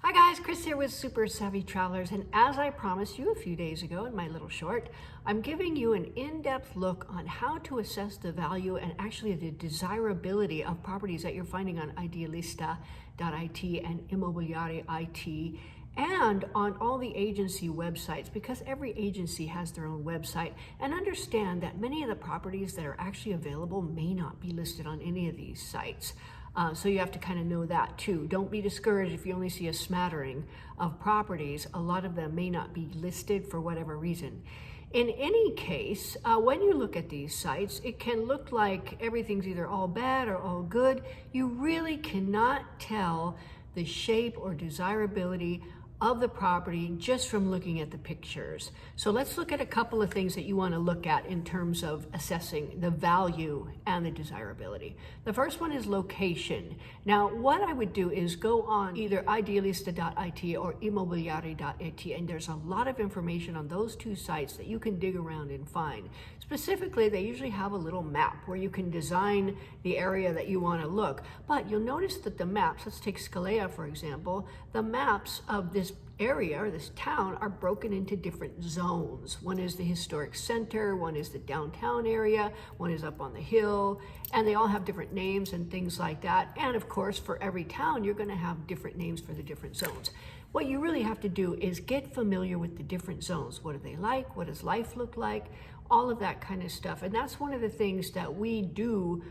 Hi guys, Chris here with Super Savvy Travelers, and as I promised you a few days ago in my little short, I'm giving you an in-depth look on how to assess the value and actually the desirability of properties that you're finding on Idealista.it and Immobiliare.it and on all the agency websites, because every agency has their own website. And understand that many of the properties that are actually available may not be listed on any of these sites. So you have to kind of know that too. Don't be discouraged if you only see a smattering of properties. A lot of them may not be listed for whatever reason. In any case, when you look at these sites, it can look like everything's either all bad or all good. You really cannot tell the shape or desirability of the property just from looking at the pictures. So let's look at a couple of things that you want to look at in terms of assessing the value and the desirability. The first one is location. Now, what I would do is go on either Idealista.it or Immobiliare.it, and there's a lot of information on those two sites that you can dig around and find. Specifically, they usually have a little map where you can design the area that you want to look. But you'll notice that the maps, let's take Scalea for example, the maps of this area or this town are broken into different zones. One is the historic center, one is the downtown area, one is up on the hill, and they all have different names and things like that. And of course, for every town, you're going to have different names for the different zones. What you really have to do is get familiar with the different zones. What are they like? What does life look like? All of that kind of stuff. And that's one of the things that we do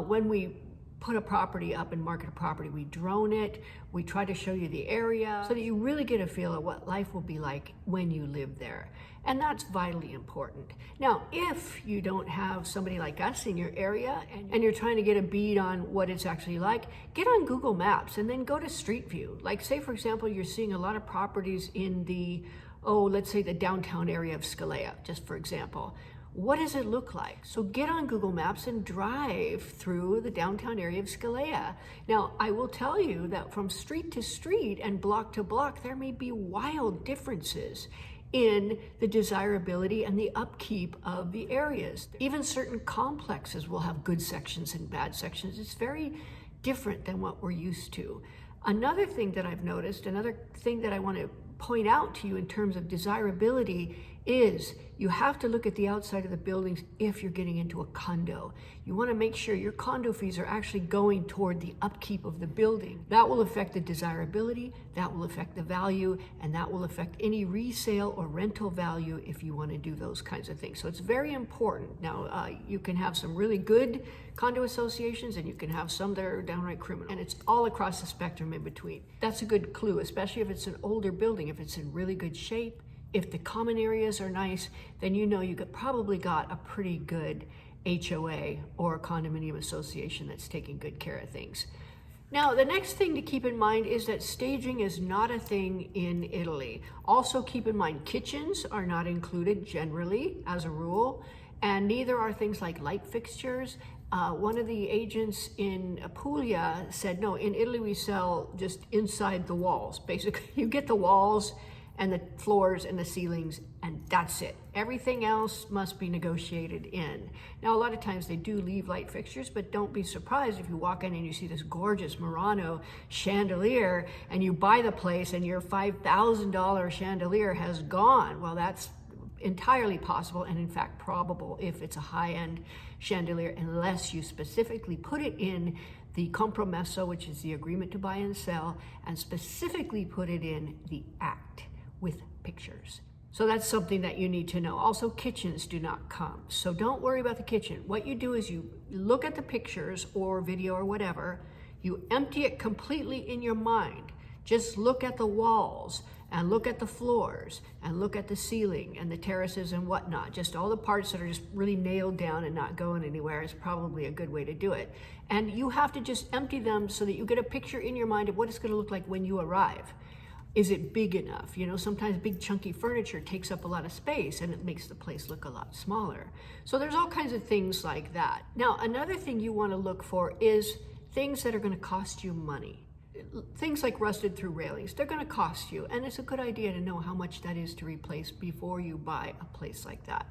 when we put a property up and market a property. We drone it, we try to show you the area so that you really get a feel of what life will be like when you live there. And that's vitally important. Now, if you don't have somebody like us in your area and you're trying to get a bead on what it's actually like, get on Google Maps and then go to Street View. Like say, for example, you're seeing a lot of properties in the, let's say the downtown area of Scalea, just for example. What does it look like? So get on Google Maps and drive through the downtown area of Scalea. Now, I will tell you that from street to street and block to block, there may be wild differences in the desirability and the upkeep of the areas. Even certain complexes will have good sections and bad sections. It's very different than what we're used to. Another thing that I've noticed, another thing that I want to point out to you in terms of desirability is you have to look at the outside of the buildings if you're getting into a condo. You want to make sure your condo fees are actually going toward the upkeep of the building. That will affect the desirability, that will affect the value, and that will affect any resale or rental value if you want to do those kinds of things. So it's very important. Now, you can have some really good condo associations and you can have some that are downright criminal. And it's all across the spectrum in between. That's a good clue, especially if it's an older building, if it's in really good shape. If the common areas are nice, then you know you probably got a pretty good HOA or a condominium association that's taking good care of things. Now, the next thing to keep in mind is that staging is not a thing in Italy. Also keep in mind, kitchens are not included generally as a rule, and neither are things like light fixtures. One of the agents in Apulia said, no, in Italy we sell just inside the walls. Basically, you get the walls and the floors and the ceilings, and that's it. Everything else must be negotiated in. Now, a lot of times they do leave light fixtures, but don't be surprised if you walk in and you see this gorgeous Murano chandelier and you buy the place and your $5,000 chandelier has gone. Well, that's entirely possible and in fact probable if it's a high-end chandelier, unless you specifically put it in the compromesso, which is the agreement to buy and sell, and specifically put it in the act with pictures. So that's something that you need to know. Also, kitchens do not come. So don't worry about the kitchen. What you do is you look at the pictures or video or whatever, you empty it completely in your mind. Just look at the walls and look at the floors and look at the ceiling and the terraces and whatnot. Just all the parts that are just really nailed down and not going anywhere is probably a good way to do it. And you have to just empty them so that you get a picture in your mind of what it's going to look like when you arrive. Is it big enough? You know, sometimes big chunky furniture takes up a lot of space and it makes the place look a lot smaller. So there's all kinds of things like that. Now, another thing you want to look for is things that are going to cost you money. Things like rusted through railings, they're going to cost you, and it's a good idea to know how much that is to replace before you buy a place like that.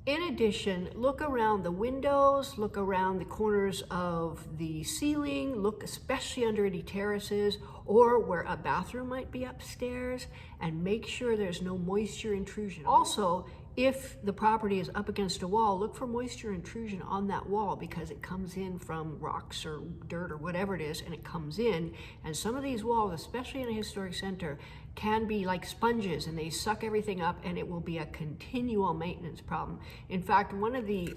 In addition, look around the windows, look around the corners of the ceiling, look especially under any terraces or where a bathroom might be upstairs, and make sure there's no moisture intrusion. Also, if the property is up against a wall, look for moisture intrusion on that wall because it comes in from rocks or dirt or whatever it is, and it comes in. And some of these walls, especially in a historic center, can be like sponges and they suck everything up, and it will be a continual maintenance problem. In fact, one of the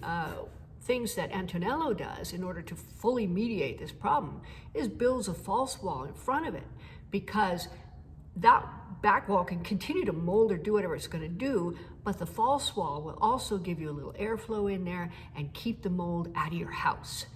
things that Antonello does in order to fully mediate this problem is builds a false wall in front of it, because that back wall can continue to mold or do whatever it's going to do, but the false wall will also give you a little airflow in there and keep the mold out of your house.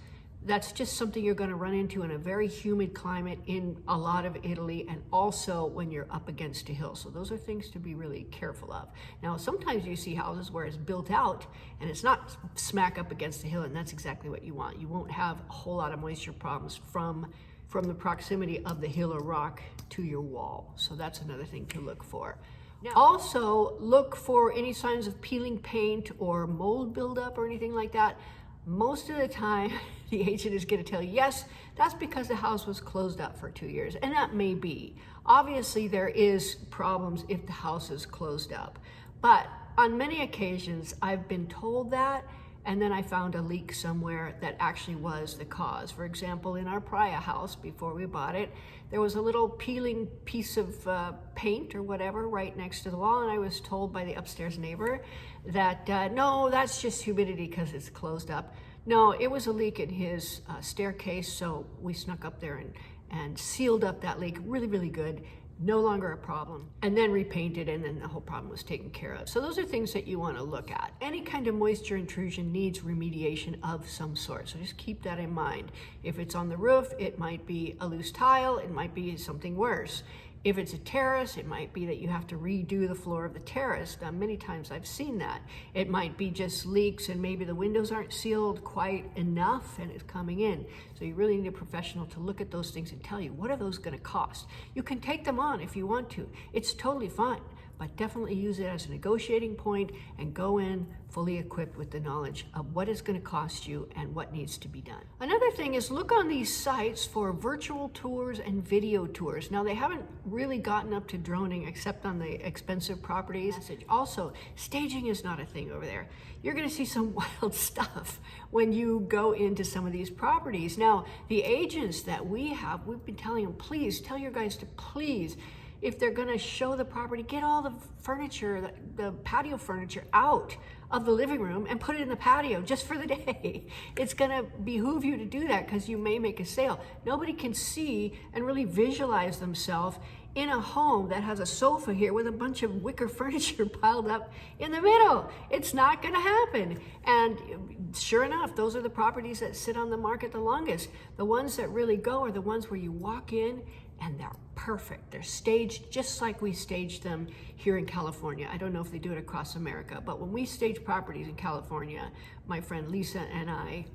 That's just something you're going to run into in a very humid climate in a lot of Italy, and also when you're up against a hill. So those are things to be really careful of. Now, sometimes you see houses where it's built out and it's not smack up against the hill, and that's exactly what you want. You won't have a whole lot of moisture problems from the proximity of the hill or rock to your wall. So that's another thing to look for. Now, also look for any signs of peeling paint or mold buildup or anything like that. Most of the time, the agent is going to tell you, yes, that's because the house was closed up for 2 years, and that may be. Obviously, there is problems if the house is closed up, but on many occasions, I've been told that, and then I found a leak somewhere that actually was the cause. For example, in our prior house, before we bought it, there was a little peeling piece of paint or whatever right next to the wall, and I was told by the upstairs neighbor that, no, that's just humidity because it's closed up. No, it was a leak in his staircase, so we snuck up there and sealed up that leak really, really good. No longer a problem, and then repainted, and then the whole problem was taken care of. So those are things that you want to look at. Any kind of moisture intrusion needs remediation of some sort, so just keep that in mind. If it's on the roof, it might be a loose tile, it might be something worse. If it's a terrace, it might be that you have to redo the floor of the terrace. Now, many times I've seen that. It might be just leaks and maybe the windows aren't sealed quite enough and it's coming in. So you really need a professional to look at those things and tell you, what are those going to cost? You can take them on if you want to. It's totally fine, but definitely use it as a negotiating point and go in fully equipped with the knowledge of what it's going to cost you and what needs to be done. Another thing is look on these sites for virtual tours and video tours. Now, they haven't really gotten up to droning except on the expensive properties. Also, staging is not a thing over there. You're going to see some wild stuff when you go into some of these properties. Now, the agents that we've been telling them, please tell your guys to please, if they're going to show the property, get all the furniture, the patio furniture out of the living room and put it in the patio just for the day. It's going to behoove you to do that because you may make a sale. Nobody can see and really visualize themselves in a home that has a sofa here with a bunch of wicker furniture piled up in the middle. It's not going to happen. And sure enough, those are the properties that sit on the market the longest. The ones that really go are the ones where you walk in and they're perfect. They're staged just like we staged them here in California. I don't know if they do it across America, but when we stage properties in California, my friend Lisa and I,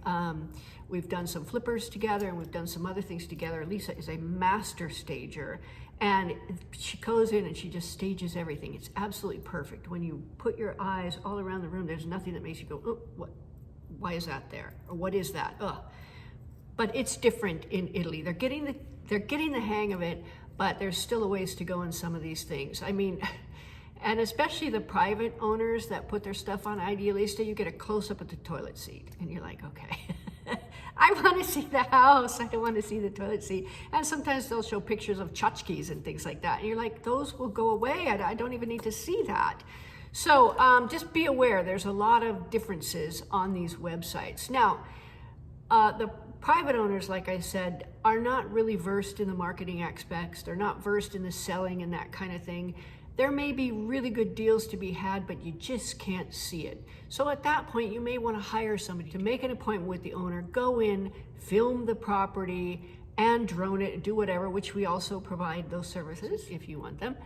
we've done some flippers together and we've done some other things together. Lisa is a master stager, and she goes in and she just stages everything. It's absolutely perfect. When you put your eyes all around the room, there's nothing that makes you go, oh, what? Why is that there? Or what is that? Ugh. But it's different in Italy. They're getting the hang of it, but there's still a ways to go in some of these things. I mean, and especially the private owners that put their stuff on Idealista, you get a close-up at the toilet seat, and you're like, okay, I want to see the house. I don't want to see the toilet seat. And sometimes they'll show pictures of tchotchkes and things like that, and you're like, those will go away. I don't even need to see that. So just be aware, there's a lot of differences on these websites. Now, the private owners, like I said, are not really versed in the marketing aspects. They're not versed in the selling and that kind of thing. There may be really good deals to be had, but you just can't see it. So at that point, you may want to hire somebody to make an appointment with the owner, go in, film the property, and drone it, do whatever, which we also provide those services if you want them,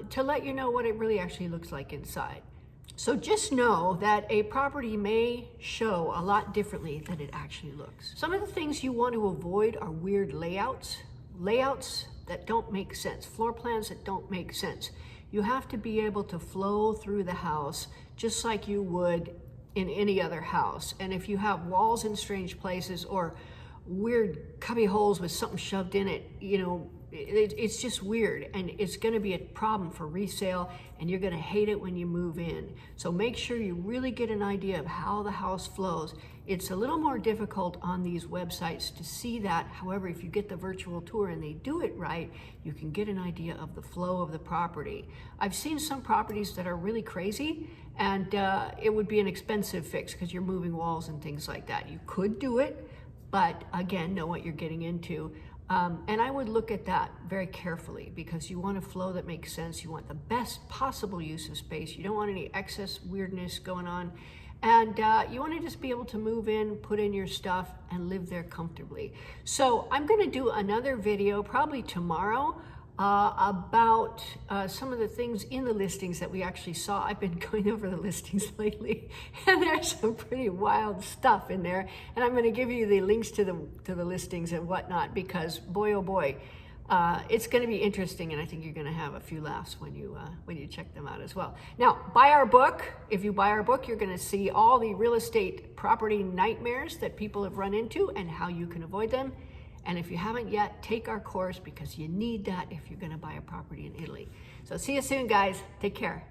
to let you know what it really actually looks like inside. So just know that a property may show a lot differently than it actually looks. Some of the things you want to avoid are weird layouts that don't make sense, floor plans that don't make sense. You have to be able to flow through the house just like you would in any other house. And if you have walls in strange places or weird cubby holes with something shoved in it, it's just weird, and it's going to be a problem for resale, and you're going to hate it when you move in. So make sure you really get an idea of how the house flows. It's a little more difficult on these websites to see that. However, if you get the virtual tour and they do it right, you can get an idea of the flow of the property. I've seen some properties that are really crazy, and it would be an expensive fix because you're moving walls and things like that. You could do it, but again, know what you're getting into. And I would look at that very carefully because you want a flow that makes sense. You want the best possible use of space. You don't want any excess weirdness going on. And you want to just be able to move in, put in your stuff, and live there comfortably. So I'm going to do another video probably tomorrow about some of the things in the listings that we actually saw. I've been going over the listings lately, and there's some pretty wild stuff in there. And I'm going to give you the links to the listings and whatnot, because boy, oh boy, it's going to be interesting, and I think you're going to have a few laughs when you check them out as well. Now, buy our book. If you buy our book, you're going to see all the real estate property nightmares that people have run into and how you can avoid them. And if you haven't yet, take our course because you need that if you're going to buy a property in Italy. So see you soon, guys. Take care.